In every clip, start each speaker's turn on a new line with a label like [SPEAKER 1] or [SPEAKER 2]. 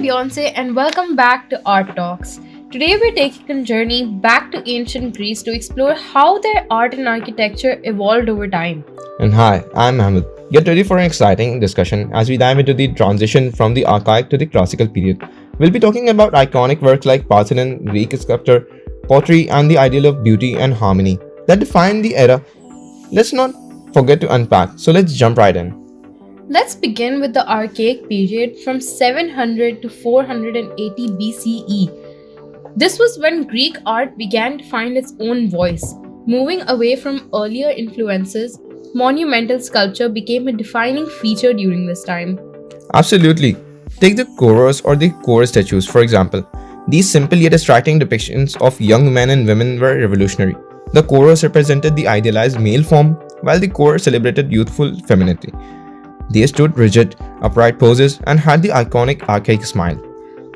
[SPEAKER 1] Beyonce, and welcome back to Art Talks. Today, we're taking a journey back to ancient Greece to explore how their art and architecture evolved over time.
[SPEAKER 2] And hi, I'm Ahmed. Get ready for an exciting discussion as we dive into the transition from the archaic to the classical period. We'll be talking about iconic works like Parthenon, Greek sculpture, pottery, and the ideal of beauty and harmony that defined the era. Let's not forget to unpack, so let's jump right in.
[SPEAKER 1] Let's begin with the Archaic period from 700 to 480 BCE. This was when Greek art began to find its own voice. Moving away from earlier influences, monumental sculpture became a defining feature during this time.
[SPEAKER 2] Absolutely. Take the chorus or the chorus statues, for example. These simple yet striking depictions of young men and women were revolutionary. The chorus represented the idealized male form, while the chorus celebrated youthful femininity. They stood rigid, upright poses and had the iconic archaic smile.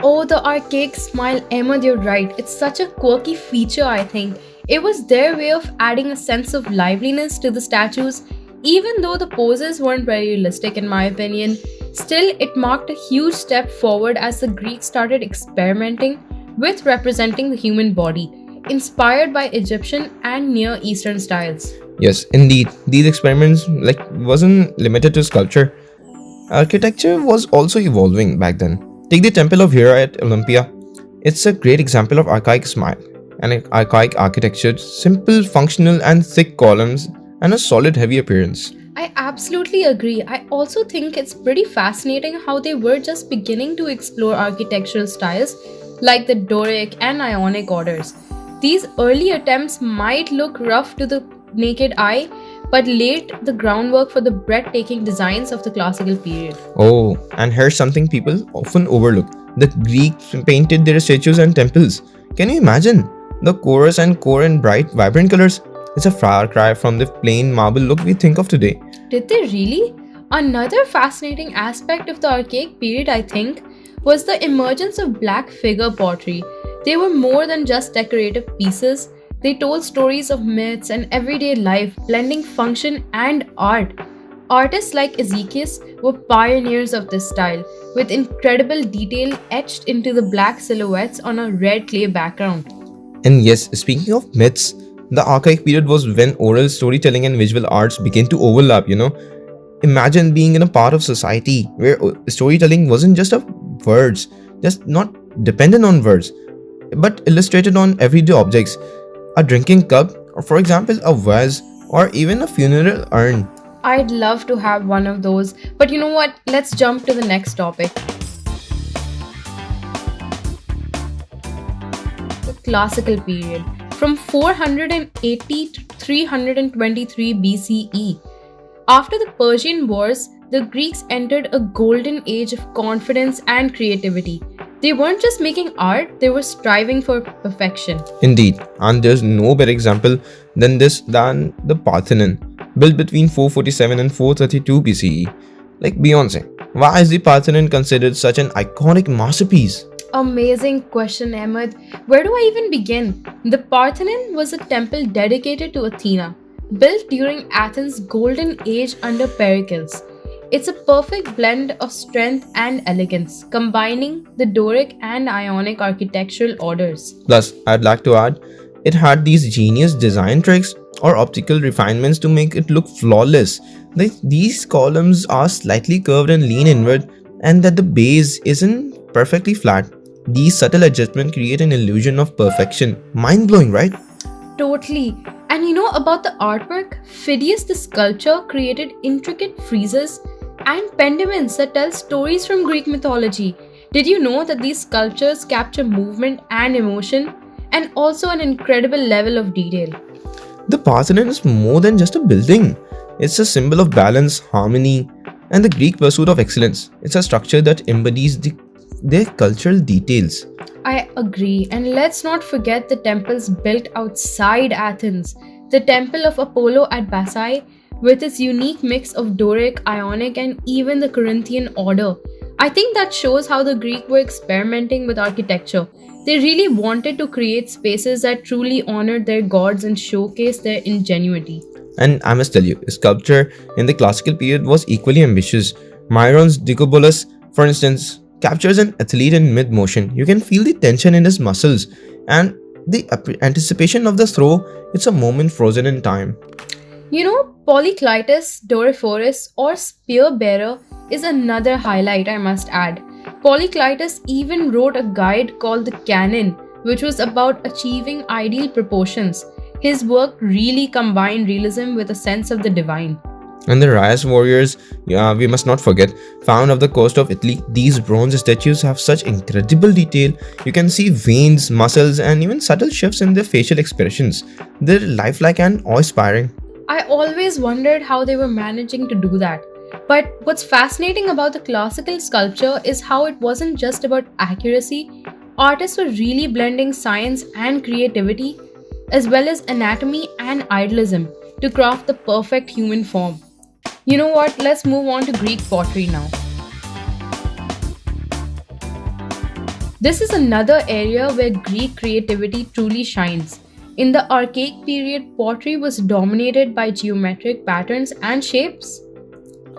[SPEAKER 1] Oh, the archaic smile, Ahmed, you're right. It's such a quirky feature, I think. It was their way of adding a sense of liveliness to the statues, even though the poses weren't very realistic, in my opinion. Still, it marked a huge step forward as the Greeks started experimenting with representing the human body, inspired by Egyptian and Near Eastern styles.
[SPEAKER 2] Yes, indeed, these experiments wasn't limited to sculpture. Architecture was also evolving back then. Take the Temple of Hera at Olympia. It's a great example of archaic smile and archaic architecture, simple, functional and thick columns and a solid heavy appearance.
[SPEAKER 1] I absolutely agree. I also think it's pretty fascinating how they were just beginning to explore architectural styles like the Doric and Ionic orders. These early attempts might look rough to the naked eye, but laid the groundwork for the breathtaking designs of the classical period.
[SPEAKER 2] Oh, and here's something people often overlook. The Greeks painted their statues and temples. Can you imagine? The chorus and core in bright, vibrant colors. It's a far cry from the plain marble look we think of today.
[SPEAKER 1] Did they really? Another fascinating aspect of the archaic period, I think, was the emergence of black figure pottery. They were more than just decorative pieces. They told stories of myths and everyday life, blending function and art. Artists like Ezekiel were pioneers of this style, with incredible detail etched into the black silhouettes on a red clay background.
[SPEAKER 2] And yes, speaking of myths, the archaic period was when oral storytelling and visual arts began to overlap. Imagine being in a part of society where storytelling wasn't just of words, just not dependent on words, but illustrated on everyday objects. A drinking cup, or for example, a vase, or even a funeral urn.
[SPEAKER 1] I'd love to have one of those, but you know what? Let's jump to the next topic. The classical period from 480 to 323 BCE. After the Persian Wars, the Greeks entered a golden age of confidence and creativity. They weren't just making art, they were striving for perfection.
[SPEAKER 2] Indeed, and there's no better example than the Parthenon, built between 447 and 432 BCE. Like Beyonce, why is the Parthenon considered such an iconic masterpiece?
[SPEAKER 1] Amazing question, Ahmed. Where do I even begin? The Parthenon was a temple dedicated to Athena, built during Athens' golden age under Pericles. It's a perfect blend of strength and elegance, combining the Doric and Ionic architectural orders.
[SPEAKER 2] Plus, I'd like to add, it had these genius design tricks or optical refinements to make it look flawless. These columns are slightly curved and lean inward, and that the base isn't perfectly flat. These subtle adjustments create an illusion of perfection. Mind-blowing, right?
[SPEAKER 1] Totally. And you know about the artwork? Phidias the sculptor created intricate friezes and pediments that tell stories from Greek mythology. Did you know that these sculptures capture movement and emotion, and also an incredible level of detail?
[SPEAKER 2] The Parthenon is more than just a building. It's a symbol of balance, harmony, and the Greek pursuit of excellence. It's a structure that embodies their cultural details.
[SPEAKER 1] I agree, and let's not forget the temples built outside Athens. The Temple of Apollo at Bassae, with its unique mix of Doric, Ionic, and even the Corinthian order. I think that shows how the Greeks were experimenting with architecture. They really wanted to create spaces that truly honored their gods and showcased their ingenuity.
[SPEAKER 2] And I must tell you, sculpture in the classical period was equally ambitious. Myron's Decapolis, for instance, captures an athlete in mid motion. You can feel the tension in his muscles and the anticipation of the throw. It's a moment frozen in time.
[SPEAKER 1] Polyclitus, Doryphorus, or Spear Bearer is another highlight, I must add. Polyclitus even wrote a guide called the Canon, which was about achieving ideal proportions. His work really combined realism with a sense of the divine.
[SPEAKER 2] And the Rias warriors, we must not forget, found off the coast of Italy. These bronze statues have such incredible detail. You can see veins, muscles, and even subtle shifts in their facial expressions. They're lifelike and awe-inspiring.
[SPEAKER 1] I always wondered how they were managing to do that. But what's fascinating about the classical sculpture is how it wasn't just about accuracy. Artists were really blending science and creativity, as well as anatomy and idealism, to craft the perfect human form. You know what? Let's move on to Greek pottery now. This is another area where Greek creativity truly shines. In the Archaic period, pottery was dominated by geometric patterns and shapes.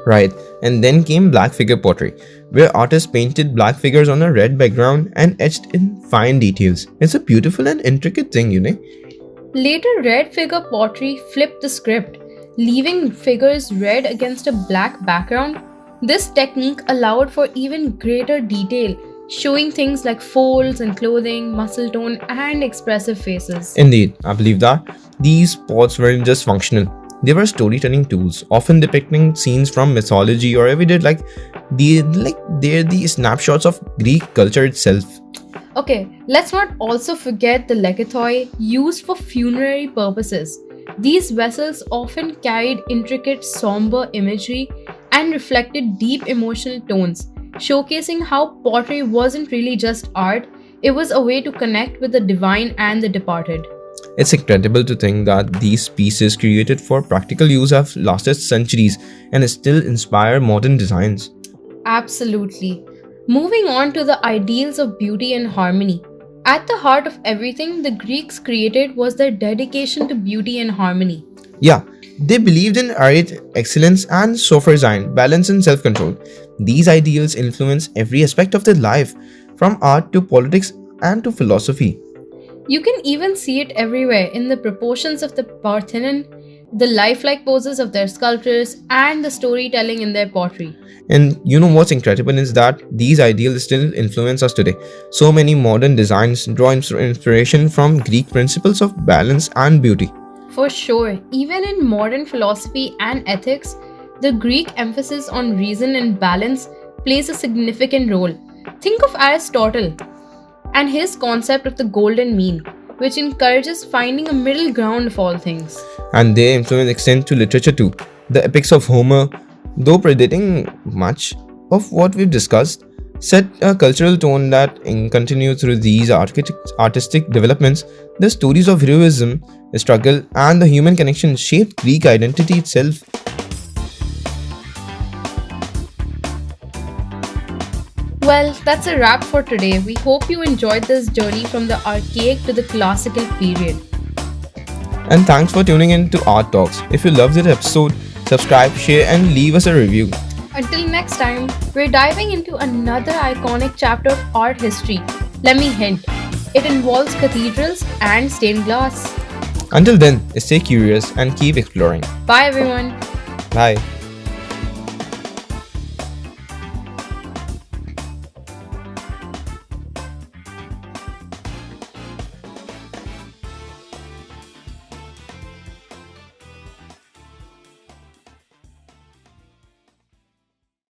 [SPEAKER 2] Right, and then came black figure pottery, where artists painted black figures on a red background and etched in fine details. It's a beautiful and intricate thing.
[SPEAKER 1] Later, red figure pottery flipped the script, leaving figures red against a black background. This technique allowed for even greater detail, showing things like folds in clothing, muscle tone, and expressive faces.
[SPEAKER 2] Indeed, I believe that these pots weren't just functional. They were storytelling tools, often depicting scenes from mythology or everyday they're the snapshots of Greek culture itself.
[SPEAKER 1] Okay, let's not also forget the legathoi used for funerary purposes. These vessels often carried intricate, somber imagery and reflected deep emotional tones, showcasing how pottery wasn't really just art, it was a way to connect with the divine and the departed.
[SPEAKER 2] It's incredible to think that these pieces created for practical use have lasted centuries and still inspire modern designs.
[SPEAKER 1] Absolutely. Moving on to the ideals of beauty and harmony. At the heart of everything the Greeks created was their dedication to beauty and harmony.
[SPEAKER 2] Yeah, they believed in art, excellence, and sophrosyne, balance and self-control. These ideals influence every aspect of their life, from art to politics and to philosophy.
[SPEAKER 1] You can even see it everywhere in the proportions of the Parthenon, the lifelike poses of their sculptures, and the storytelling in their pottery.
[SPEAKER 2] And you know what's incredible is that these ideals still influence us today. So many modern designs draw inspiration from Greek principles of balance and beauty.
[SPEAKER 1] For sure, even in modern philosophy and ethics, the Greek emphasis on reason and balance plays a significant role. Think of Aristotle and his concept of the golden mean, which encourages finding a middle ground of all things.
[SPEAKER 2] And their influence extends to literature too. The epics of Homer, though predating much of what we've discussed, set a cultural tone that continues through these artistic developments. The stories of heroism, struggle, and the human connection shaped Greek identity itself.
[SPEAKER 1] Well, that's a wrap for today. We hope you enjoyed this journey from the archaic to the classical period.
[SPEAKER 2] And thanks for tuning in to Art Talks. If you loved this episode, subscribe, share, and leave us a review.
[SPEAKER 1] Until next time, we're diving into another iconic chapter of art history. Let me hint, it involves cathedrals and stained glass.
[SPEAKER 2] Until then, stay curious and keep exploring.
[SPEAKER 1] Bye everyone.
[SPEAKER 2] Bye.